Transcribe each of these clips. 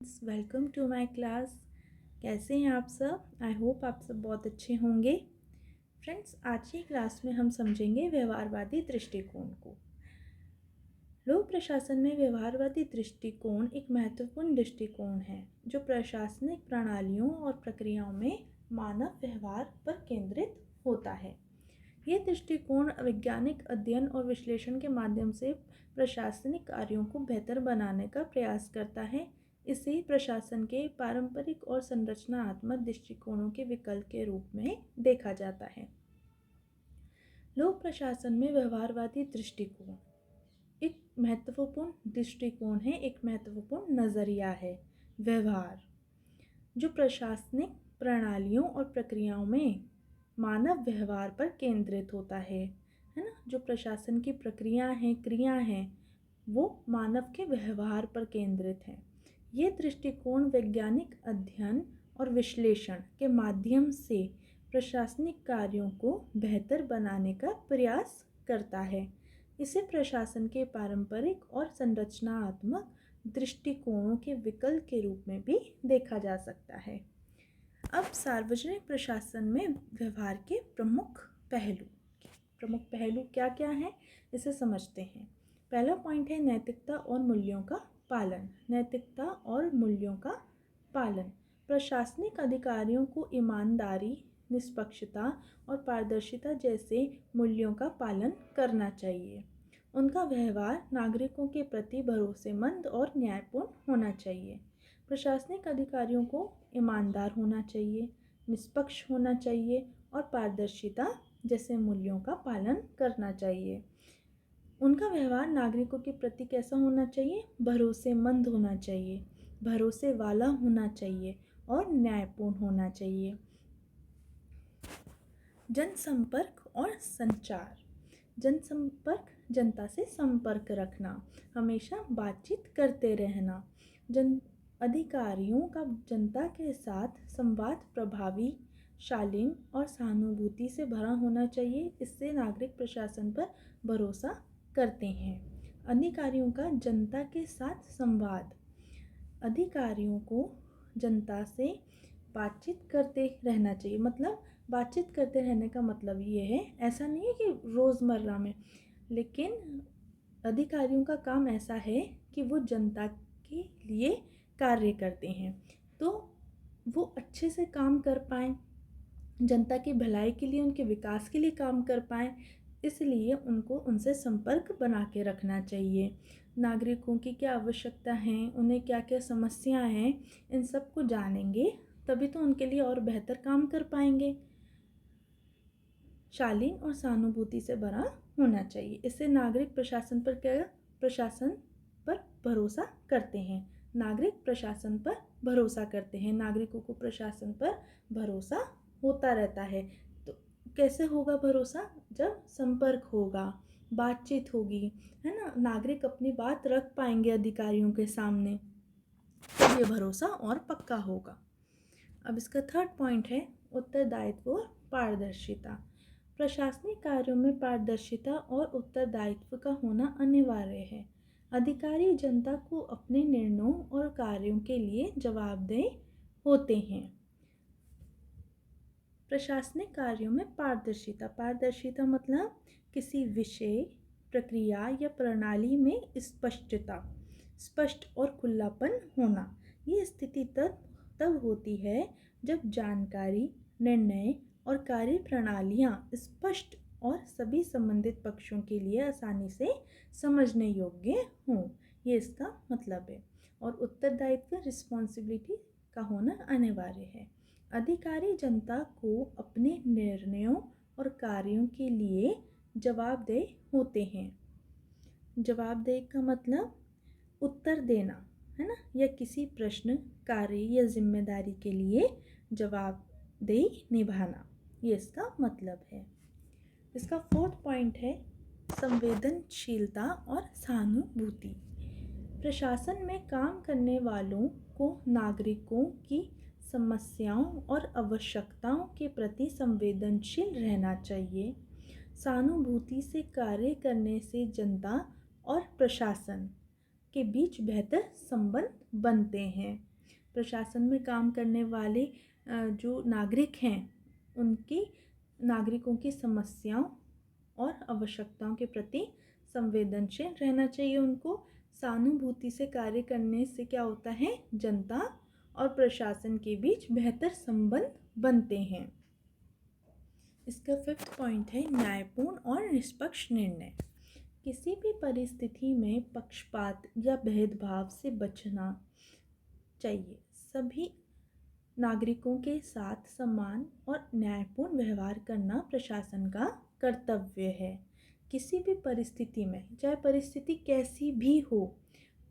Welcome to my class. कैसे हैं आप सब? आई होप आप सब बहुत अच्छे होंगे। फ्रेंड्स, आज की क्लास में हम समझेंगे व्यवहारवादी दृष्टिकोण को। लोक प्रशासन में व्यवहारवादी दृष्टिकोण एक महत्वपूर्ण दृष्टिकोण है जो प्रशासनिक प्रणालियों और प्रक्रियाओं में मानव व्यवहार पर केंद्रित होता है। ये दृष्टिकोण वैज्ञानिक अध्ययन और विश्लेषण के माध्यम से प्रशासनिक कार्यों को बेहतर बनाने का प्रयास करता है। इसे प्रशासन के पारंपरिक और संरचनात्मक दृष्टिकोणों के विकल्प के रूप में देखा जाता है। लोक प्रशासन में व्यवहारवादी दृष्टिकोण एक महत्वपूर्ण दृष्टिकोण है, एक महत्वपूर्ण नज़रिया है। व्यवहार जो प्रशासनिक प्रणालियों और प्रक्रियाओं में मानव व्यवहार पर केंद्रित होता है ना। जो प्रशासन की प्रक्रिया हैं, क्रिया हैं, वो मानव के व्यवहार पर केंद्रित है। ये दृष्टिकोण वैज्ञानिक अध्ययन और विश्लेषण के माध्यम से प्रशासनिक कार्यों को बेहतर बनाने का प्रयास करता है। इसे प्रशासन के पारंपरिक और संरचनात्मक दृष्टिकोणों के विकल्प के रूप में भी देखा जा सकता है। अब सार्वजनिक प्रशासन में व्यवहार के प्रमुख पहलू क्या क्या हैं, इसे समझते हैं। पहला पॉइंट है नैतिकता और मूल्यों का पालन। नैतिकता और मूल्यों का पालन प्रशासनिक अधिकारियों को ईमानदारी, निष्पक्षता और पारदर्शिता जैसे मूल्यों का पालन करना चाहिए। उनका व्यवहार नागरिकों के प्रति भरोसेमंद और न्यायपूर्ण होना चाहिए। प्रशासनिक अधिकारियों को ईमानदार होना चाहिए, निष्पक्ष होना चाहिए और पारदर्शिता जैसे मूल्यों का पालन करना चाहिए। उनका व्यवहार नागरिकों के प्रति कैसा होना चाहिए? भरोसेमंद होना चाहिए, भरोसे वाला होना चाहिए और न्यायपूर्ण होना चाहिए। जनसंपर्क और संचार। जनसंपर्क जनता से संपर्क रखना, हमेशा बातचीत करते रहना। जन अधिकारियों का जनता के साथ संवाद प्रभावी, शालीन और सहानुभूति से भरा होना चाहिए। इससे नागरिक प्रशासन पर भरोसा करते हैं। अधिकारियों का जनता के साथ संवाद। अधिकारियों को जनता से बातचीत करते रहना चाहिए। मतलब बातचीत करते रहने का मतलब ये है, ऐसा नहीं है कि रोज़मर्रा में, लेकिन अधिकारियों का काम ऐसा है कि वो जनता के लिए कार्य करते हैं, तो वो अच्छे से काम कर पाएँ, जनता की भलाई के लिए, उनके विकास के लिए काम कर पाएँ। इसलिए उनको उनसे संपर्क बना के रखना चाहिए। नागरिकों की क्या आवश्यकता हैं, उन्हें क्या क्या समस्याएं हैं, इन सब को जानेंगे तभी तो उनके लिए और बेहतर काम कर पाएंगे। शालीन और सहानुभूति से भरा होना चाहिए। इससे नागरिक प्रशासन पर भरोसा करते हैं। नागरिक प्रशासन पर भरोसा करते हैं। नागरिकों को प्रशासन पर भरोसा होता रहता है। तो कैसे होगा भरोसा? जब संपर्क होगा, बातचीत होगी, है ना, नागरिक अपनी बात रख पाएंगे अधिकारियों के सामने, तब ये भरोसा और पक्का होगा। अब इसका थर्ड पॉइंट है उत्तरदायित्व और पारदर्शिता। प्रशासनिक कार्यों में पारदर्शिता और उत्तरदायित्व का होना अनिवार्य है। अधिकारी जनता को अपने निर्णयों और कार्यों के लिए जवाबदेह होते हैं। प्रशासनिक कार्यों में पारदर्शिता मतलब किसी विषय, प्रक्रिया या प्रणाली में स्पष्ट और खुलापन होना। ये स्थिति तब होती है जब जानकारी, निर्णय और कार्य प्रणालियाँ स्पष्ट और सभी संबंधित पक्षों के लिए आसानी से समझने योग्य हों। ये इसका मतलब है। और उत्तरदायित्व, रिस्पॉन्सिबिलिटी का होना अनिवार्य है। अधिकारी जनता को अपने निर्णयों और कार्यों के लिए जवाबदेह होते हैं। जवाबदेह का मतलब उत्तर देना, है ना, या किसी प्रश्न, कार्य या जिम्मेदारी के लिए जवाबदेही निभाना, ये इसका मतलब है। इसका फोर्थ पॉइंट है संवेदनशीलता और सहानुभूति। प्रशासन में काम करने वालों को नागरिकों की समस्याओं और आवश्यकताओं के प्रति संवेदनशील रहना चाहिए। सहानुभूति से कार्य करने से जनता और प्रशासन के बीच बेहतर संबंध बनते हैं। प्रशासन में काम करने वाले जो नागरिक हैं उनकी नागरिकों की समस्याओं और आवश्यकताओं के प्रति संवेदनशील रहना चाहिए। उनको सहानुभूति से कार्य करने से क्या होता है, जनता और प्रशासन के बीच बेहतर संबंध बनते हैं। इसका 5th पॉइंट है न्यायपूर्ण और निष्पक्ष निर्णय। किसी भी परिस्थिति में पक्षपात या भेदभाव से बचना चाहिए। सभी नागरिकों के साथ समान और न्यायपूर्ण व्यवहार करना प्रशासन का कर्तव्य है। किसी भी परिस्थिति में, चाहे परिस्थिति कैसी भी हो,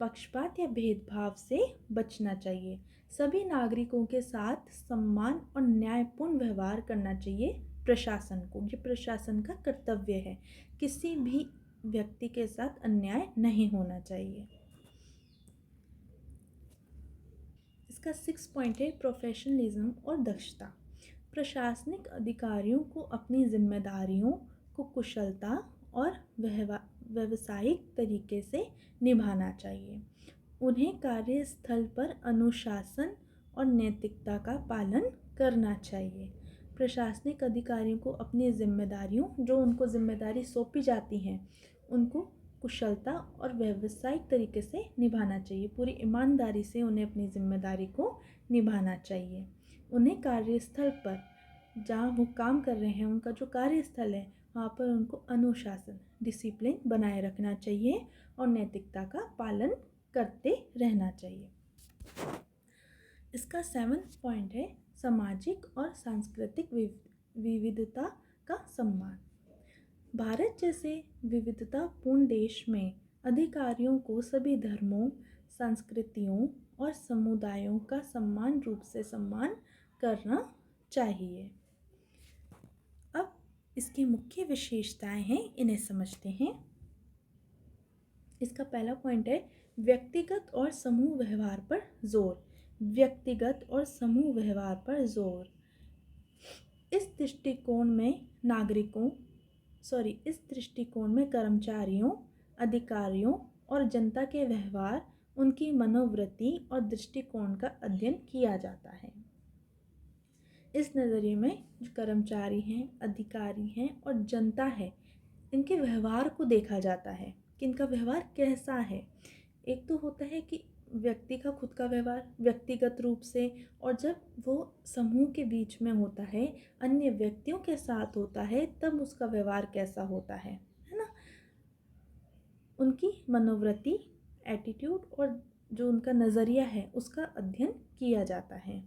पक्षपात या भेदभाव से बचना चाहिए। सभी नागरिकों के साथ सम्मान और न्यायपूर्ण व्यवहार करना चाहिए प्रशासन को। ये प्रशासन का कर्तव्य है। किसी भी व्यक्ति के साथ अन्याय नहीं होना चाहिए। इसका 6th पॉइंट है प्रोफेशनलिज्म और दक्षता। प्रशासनिक अधिकारियों को अपनी जिम्मेदारियों को कुशलता और व्यावसायिक तरीके से निभाना चाहिए। उन्हें कार्यस्थल पर अनुशासन और नैतिकता का पालन करना चाहिए। प्रशासनिक अधिकारियों को अपनी जिम्मेदारियों, जो उनको जिम्मेदारी सौंपी जाती हैं, उनको कुशलता और व्यावसायिक तरीके से निभाना चाहिए। पूरी ईमानदारी से उन्हें अपनी जिम्मेदारी को निभाना चाहिए। उन्हें कार्यस्थल पर जहाँ वो काम कर रहे हैं, उनका जो कार्यस्थल है, वहाँ पर उनको अनुशासन, डिसिप्लिन बनाए रखना चाहिए और नैतिकता का पालन करते रहना चाहिए। इसका 7th पॉइंट है सामाजिक और सांस्कृतिक विविधता का सम्मान। भारत जैसे विविधतापूर्ण देश में अधिकारियों को सभी धर्मों, संस्कृतियों और समुदायों का समान रूप से सम्मान करना चाहिए। अब इसकी मुख्य विशेषताएं हैं, इन्हें समझते हैं। इसका पहला पॉइंट है व्यक्तिगत और समूह व्यवहार पर जोर। व्यक्तिगत और समूह व्यवहार पर जोर। इस दृष्टिकोण में कर्मचारियों, अधिकारियों और जनता के व्यवहार, उनकी मनोवृत्ति और दृष्टिकोण का अध्ययन किया जाता है। इस नज़रिए में जो कर्मचारी हैं, अधिकारी हैं और जनता है, इनके व्यवहार को देखा जाता है कि इनका व्यवहार कैसा है। एक तो होता है कि व्यक्ति का खुद का व्यवहार व्यक्तिगत रूप से, और जब वो समूह के बीच में होता है, अन्य व्यक्तियों के साथ होता है, तब उसका व्यवहार कैसा होता है ना। उनकी मनोवृत्ति, एटीट्यूड और जो उनका नज़रिया है, उसका अध्ययन किया जाता है।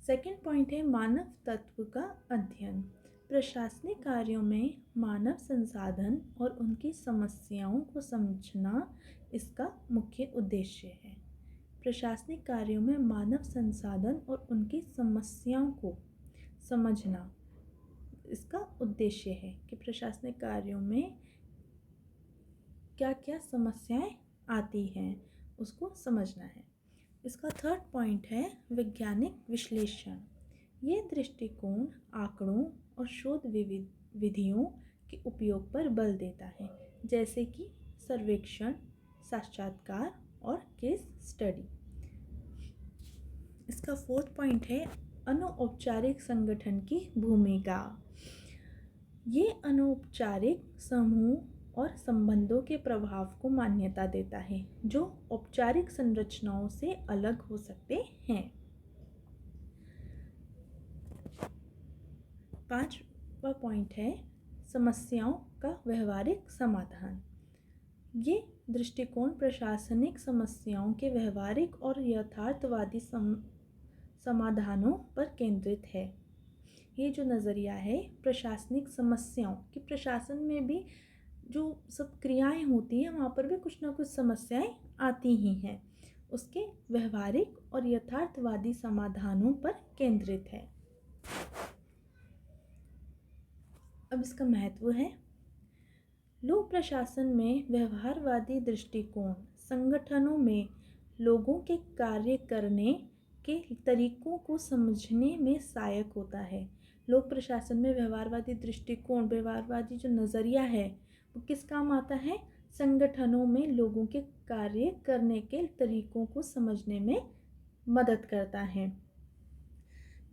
2nd पॉइंट है मानव तत्व का अध्ययन। प्रशासनिक कार्यों में मानव संसाधन और उनकी समस्याओं को समझना इसका मुख्य उद्देश्य है। प्रशासनिक कार्यों में मानव संसाधन और उनकी समस्याओं को समझना इसका उद्देश्य है कि प्रशासनिक कार्यों में क्या क्या समस्याएं आती हैं, उसको समझना है। इसका 3rd पॉइंट है वैज्ञानिक विश्लेषण। ये दृष्टिकोण आंकड़ों और शोध विधियों के उपयोग पर बल देता है, जैसे कि सर्वेक्षण, साक्षात्कार और केस स्टडी। इसका 4th पॉइंट है अनौपचारिक संगठन की भूमिका। ये अनौपचारिक समूह और संबंधों के प्रभाव को मान्यता देता है, जो औपचारिक संरचनाओं से अलग हो सकते हैं। 5वां पॉइंट है समस्याओं का व्यवहारिक समाधान। ये दृष्टिकोण प्रशासनिक समस्याओं के व्यवहारिक और यथार्थवादी समाधानों पर केंद्रित है। ये जो नज़रिया है प्रशासनिक समस्याओं कि प्रशासन में भी जो सब क्रियाएं होती हैं, वहाँ पर भी कुछ ना कुछ समस्याएं आती ही हैं, उसके व्यवहारिक और यथार्थवादी समाधानों पर केंद्रित है। अब इसका महत्व है। लोक प्रशासन में व्यवहारवादी दृष्टिकोण संगठनों में लोगों के कार्य करने के तरीकों को समझने में सहायक होता है। लोक प्रशासन में व्यवहारवादी दृष्टिकोण, व्यवहारवादी जो नज़रिया है, वो किस काम आता है? संगठनों में लोगों के कार्य करने के तरीकों को समझने में मदद करता है।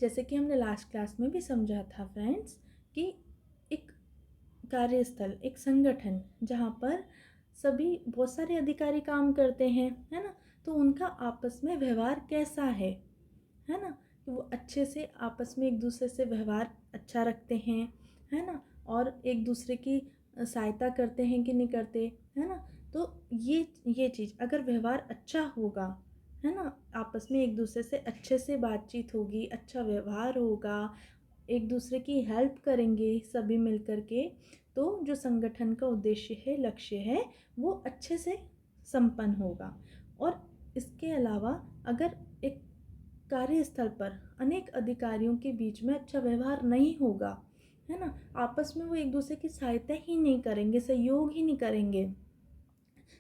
जैसे कि हमने लास्ट क्लास में भी समझा था फ्रेंड्स कि एक कार्यस्थल, एक संगठन जहाँ पर सभी बहुत सारे अधिकारी काम करते हैं, है ना, तो उनका आपस में व्यवहार कैसा है ना, कि वो अच्छे से आपस में एक दूसरे से व्यवहार अच्छा रखते हैं, है ना, और एक दूसरे की सहायता करते हैं कि नहीं करते, है ना। तो ये चीज़ अगर व्यवहार अच्छा होगा, है ना, आपस में एक दूसरे से अच्छे से बातचीत होगी, अच्छा व्यवहार होगा, एक दूसरे की हेल्प करेंगे सभी मिल कर के, तो जो संगठन का उद्देश्य है, लक्ष्य है, वो अच्छे से संपन्न होगा। और इसके अलावा अगर एक कार्यस्थल पर अनेक अधिकारियों के बीच में अच्छा व्यवहार नहीं होगा, है ना, आपस में वो एक दूसरे की सहायता ही नहीं करेंगे, सहयोग ही नहीं करेंगे,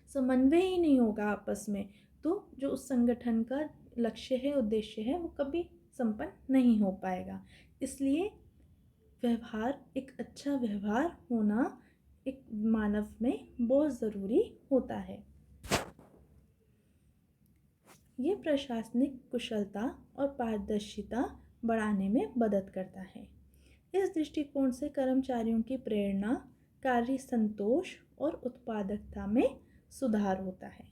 समन्वय ही नहीं होगा आपस में, तो जो उस संगठन का लक्ष्य है, उद्देश्य है, वो कभी संपन्न नहीं हो पाएगा। इसलिए व्यवहार, एक अच्छा व्यवहार होना एक मानव में बहुत ज़रूरी होता है। ये प्रशासनिक कुशलता और पारदर्शिता बढ़ाने में मदद करता है। इस दृष्टिकोण से कर्मचारियों की प्रेरणा, कार्य संतोष और उत्पादकता में सुधार होता है।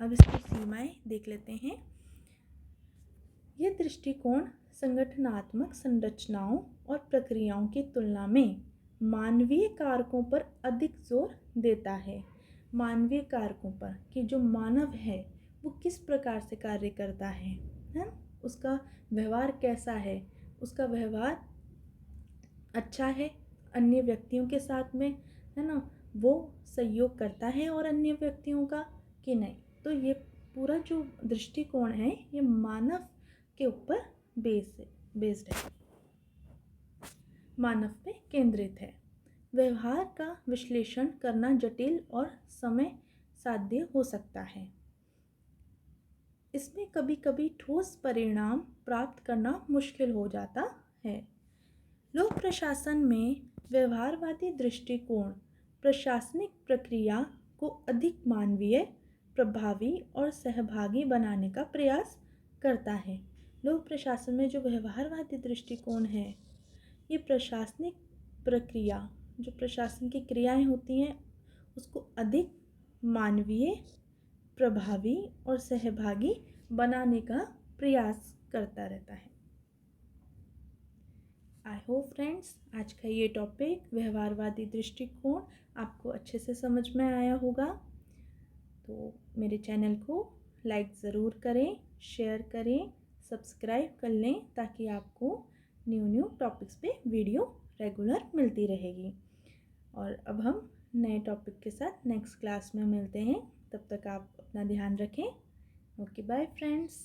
अब इसकी सीमाएं देख लेते हैं। ये दृष्टिकोण संगठनात्मक संरचनाओं और प्रक्रियाओं की तुलना में मानवीय कारकों पर अधिक जोर देता है। मानवीय कारकों पर, कि जो मानव है वो किस प्रकार से कार्य करता है ना, उसका व्यवहार कैसा है, उसका व्यवहार अच्छा है अन्य व्यक्तियों के साथ में, है ना, वो सहयोग करता है और अन्य व्यक्तियों का कि नहीं। तो ये पूरा जो दृष्टिकोण है ये मानव के ऊपर बेस्ड है, मानव पे केंद्रित है। व्यवहार का विश्लेषण करना जटिल और समय साध्य हो सकता है। इसमें कभी कभी ठोस परिणाम प्राप्त करना मुश्किल हो जाता है। लोक प्रशासन में व्यवहारवादी दृष्टिकोण प्रशासनिक प्रक्रिया को अधिक मानवीय, प्रभावी और सहभागी बनाने का प्रयास करता है। लोक प्रशासन में जो व्यवहारवादी दृष्टिकोण है, ये प्रशासनिक प्रक्रिया, जो प्रशासन की क्रियाएं होती हैं, उसको अधिक मानवीय, प्रभावी और सहभागी बनाने का प्रयास करता रहता है। आई होप फ्रेंड्स आज का ये टॉपिक व्यवहारवादी दृष्टिकोण आपको अच्छे से समझ में आया होगा। तो मेरे चैनल को लाइक ज़रूर करें, शेयर करें, सब्सक्राइब कर लें, ताकि आपको न्यू टॉपिक्स पे वीडियो रेगुलर मिलती रहेगी। और अब हम नए टॉपिक के साथ नेक्स्ट क्लास में मिलते हैं। तब तक आप अपना ध्यान रखें। Okay, bye friends.